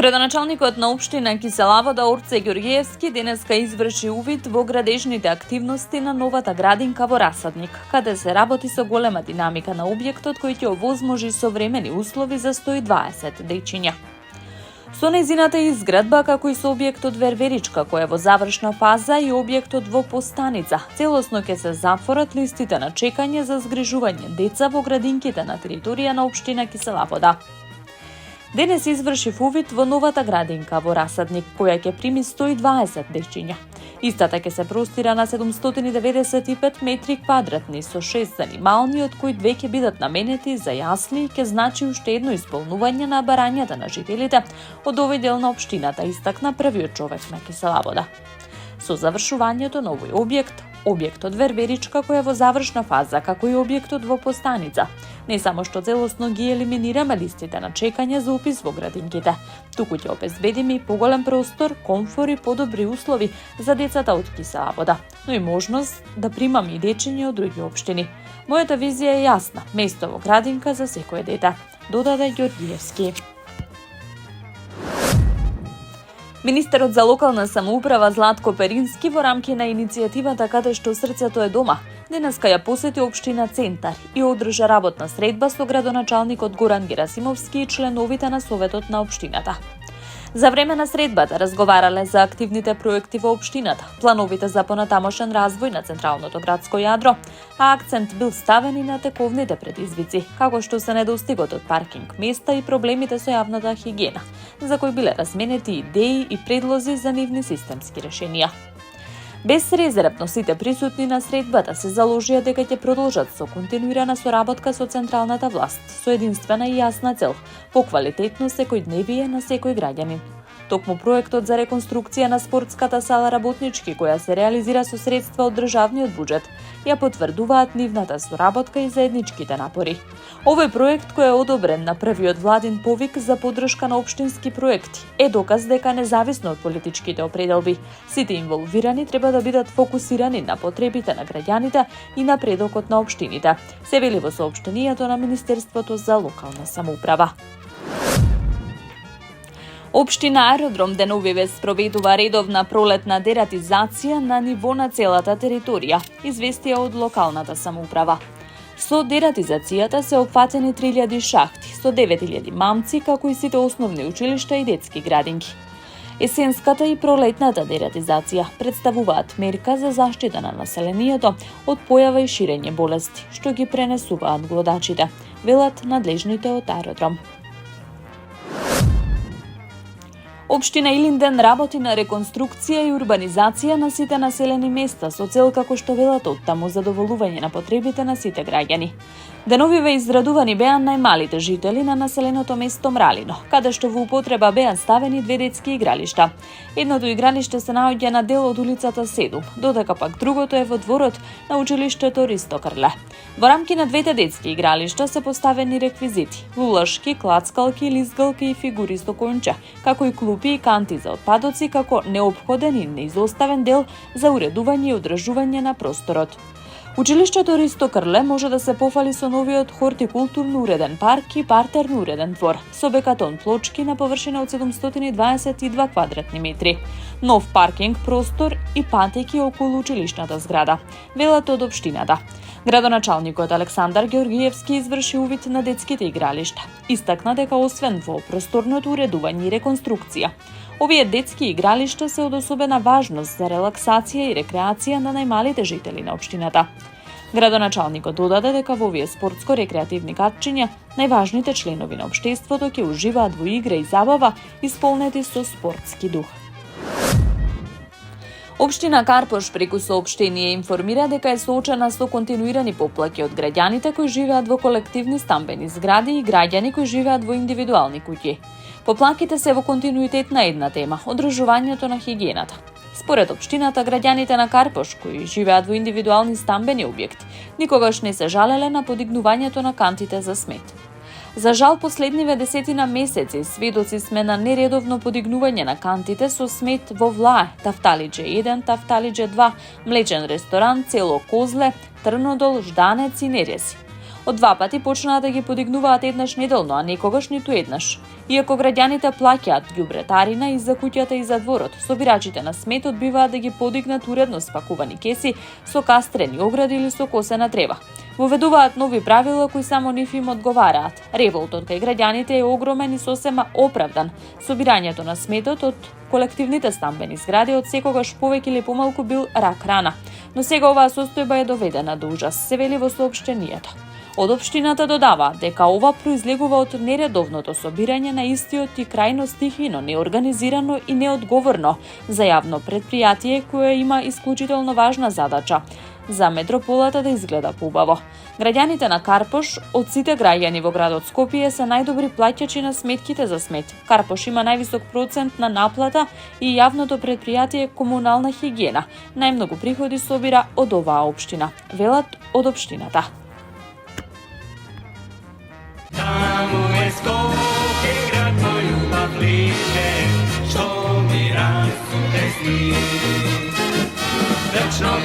Градоначалникот на општина Кисела Вода Орце Ѓорѓиевски денеска изврши увид во градежните активности на новата градинка во Расадник, каде се работи со голема динамика на објектот кој ќе овозможи современи услови за 120 дејчиња. Со нејзината изградба, како и со објектот Верверичка, кој е во завршна фаза, и објектот во Постаница, целосно ќе се затворат листите на чекање за згрижување деца во градинките на територија на општина Кисела Вода. Денес извршив увид во новата градинка во Расадник, која ќе прими 120 дејчиња. Истата ќе се простира на 795 метри квадратни со 6 занимални, од кои 2 ќе бидат наменети за јасли и ќе значи уште едно исполнување на барањата на жителите од овој дел на општината, истакна првиот човек на Кисела Вода. Со завршувањето на овој објектот Верверичка, кој е во завршна фаза, како и објектот во Постаница, не само што целосно ги елиминираме листите на чекање за упис во градинките, туку ќе обезбедиме и поголем простор, комфор и подобри услови за децата од Кисела Вода, но и можност да примаме и дечиња од други општини. Мојата визија е јасна, место во градинка за секое дете, додаде Ѓорѓиевски. Министерот за локална самоуправа Златко Перински во рамки на иницијативата Каде што срцето е дома, денеска ја посети општина Центар и одржа работна средба со градоначалникот Горан Герасимовски и членовите на Советот на општината. За време на средбата разговарале за активните проекти во општината, плановите за понатамошен развој на централното градско јадро, а акцент бил ставен и на тековните предизвици, како што се недостигот од паркинг места и проблемите со јавната хигиена, за кои биле разменети идеи и предлози за нивни системски решенија. Безрезервно сите присутни на средбата се заложија дека ќе продолжат со континуирана соработка со централната власт, со единствена и јасна цел – поквалитетно секојдневие на секој граѓанин. Токму проектот за реконструкција на спортската сала Работнички, која се реализира со средства од државниот буџет, ја потврдуваат нивната соработка и заедничките напори. Овој проект, кој е одобрен на првиот владин повик за поддршка на општински проекти, е доказ дека независно од политичките определби, сите инволвирани треба да бидат фокусирани на потребите на граѓаните и напредокот на општините, се вели во соопштението на Министерството за локална самоуправа. Општина Аеродром деновиве спроведува редовна пролетна дератизација на ниво на целата територија, известија од локалната самоуправа. Со дератизацијата се опфатени 3000 шахти, со 9000 мамци, како и сите основни училишта и детски градинки. Есенската и пролетната дератизација представуваат мерка за заштита на населението од појава и ширење болести, што ги пренесуваат глодачите, велат надлежните од Аеродром. Општина Илинден работи на реконструкција и урбанизација на сите населени места со цел, како што велат оттаму, задоволување на потребите на сите граѓани. Деновиве израдувани беа најмалите жители на населеното место Мралино, каде што во употреба беа ставени 2 детски игралишта. Едното игралиште се наоѓа на дел од улицата 7, додека пак другото е во дворот на училиштето Ристо Крле. Во рамки на 2 детски игралишта се поставени реквизити: лулашки, клацкалки, лизгалки и фигури со конче, како и клупи и канти за отпадоци како неопходен и неизоставен дел за уредување и одржување на просторот. Училиштето Ристо Крле може да се пофали со новиот хортикултурно уреден парк и партерно уреден двор, со бекатон плочки на површина од 722 квадратни метри, нов паркинг простор и патеки околу училишната зграда, велат од општината. Градоначалникот Александар Ѓорѓиевски изврши увид на детските игралишта. Истакна дека освен во просторното уредување и реконструкција, овие детски игралишта се од особена важност за релаксација и рекреација на најмалите жители на општината. Градоначалникот додаде дека во овие спортско-рекреативни катчиња најважните членови на општеството ќе уживаат во игра и забава, исполнети со спортски дух. Општина Карпош преку соопштение информира дека е соочена со континуирани поплаќи од граѓаните кои живеат во колективни стамбени згради и граѓани кои живеат во индивидуални куќи. Поплаките се во континуитет на една тема – одржувањето на хигиената. Според општината, граѓаните на Карпош кои живеат во индивидуални стамбени објекти никогаш не се жалеле на подигнувањето на кантите за смет. За жал, последниве десетина месеци сведоци сме на нередовно подигнување на кантите со смет во Влае, Тафталиџе 1, Тафталиџе 2, Млечен ресторан, Цело Козле, Трнодол, Жданец и Нереси. Од 2 пати почнаа да ги подигнуваат еднаш неделно, а некогаш ниту еднаш. Иако граѓаните плаќаат ѓубретарина и за куќата и за дворот, собирачите на сметот биваат да ги подигнат уредно спакувани кеси со кастрени огради или со косена трева. Воведуваат нови правила кои само нив им одговараат. Револтот кај граѓаните е огромен и сосема оправдан. Собирањето на сметот од колективните стамбени згради од секогаш повеќе или помалку бил рак рана, но сега оваа состојба е доведена до ужас, се вели во соопштенијето. Од општината додава дека ова произлегува од нередовното собирање на истиот и крајно стихино, неорганизирано и неодговорно за јавно предпријатие кое има исклучително важна задача за метрополата да изгледа поубаво. Граѓаните на Карпош од сите граѓани во градот Скопје се најдобри плаќачи на сметките за смет. Карпош има највисок процент на наплата и јавното предпријатие комунална хигиена. Најмногу приходи собира од оваа општина, велат од општината. Таму е Скопје, град мој убав лише, што ми расте сни. Вечно